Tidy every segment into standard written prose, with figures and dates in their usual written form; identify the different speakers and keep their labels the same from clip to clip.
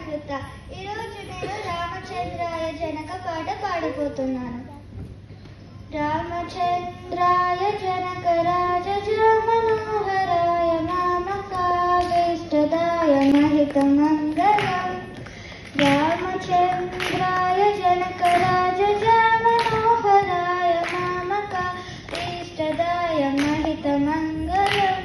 Speaker 1: అలంకృత. ఈరోజు నేను రామచంద్రాయ జనక పాట పాడబోతున్నాను. రామచంద్రాయ జనక రాజజ మనోహరాయ మామకాభీష్టదాయ మహితమంగళం. రామచంద్రాయ జనక రాజజ మనోహరాయ మామకాభీష్టదాయ మహితమంగళం.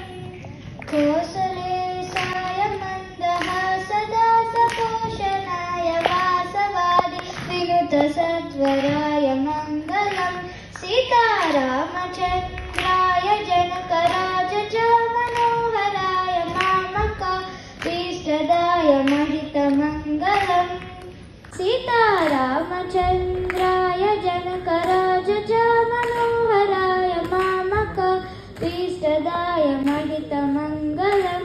Speaker 1: కోసలేశాయ మందహాసదాసపోషణాయ వాసవాది వినుత సత్వరాయ మంగళం. సీతారామచంద్రాయ జనక రాజజ మనోహరాయ మామకాభీష్టదాయ మహితమంగళం. సీతారామచంద్రాయ జనక రాజజ మనోహరాయ మామకాభీష్టదాయ మహితమంగళం.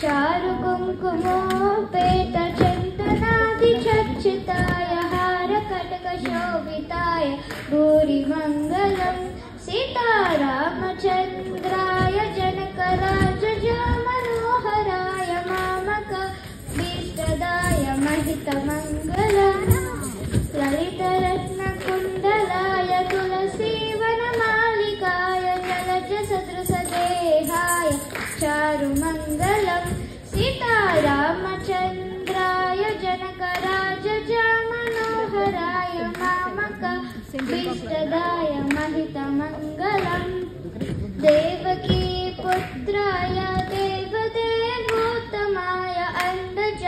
Speaker 1: చారు కుంకుమోపేత చందనాది చర్చితాయ హార కటక శోభితాయ భూరి మంగళం. సీతారామచంద్రాయ జనక రాజజ మనోహరాయ మామకాభీష్టదాయ మహితమంగళం. లలితరత్న కుండలాయ తులసీవనమాలికాయ జలజ సదృశదేహాయ చారుమంగళం. సీతారామచంద్రాయ జనక రాజజ మనోహరాయ మామకాభీష్టదాయ మహితమంగళం. దేవకీ పుత్రాయ దేవదేవోత్తమాయ అండజ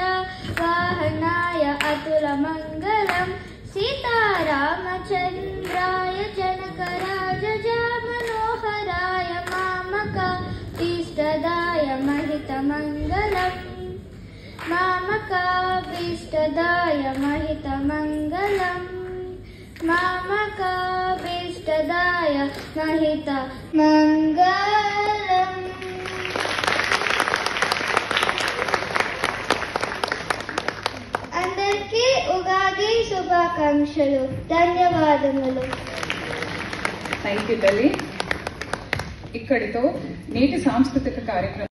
Speaker 1: వాహనాయ అతులమంగళం. సీతారామచంద్రాయ జనక రాజజ మనోహరాయ మామకాభీష్టదాయ మహితమంగళం. మామకాభీష్టదాయ మహితమంగళం. మామకాభీష్టదాయ మహితమంగళం. అందరికీ ఉగాది శుభాకాంక్షలు. ధన్యవాదములు.
Speaker 2: థ్యాంక్ యూ తల్లి. ఇక్కడితో నేటి సాంస్కృతిక కార్యక్రమం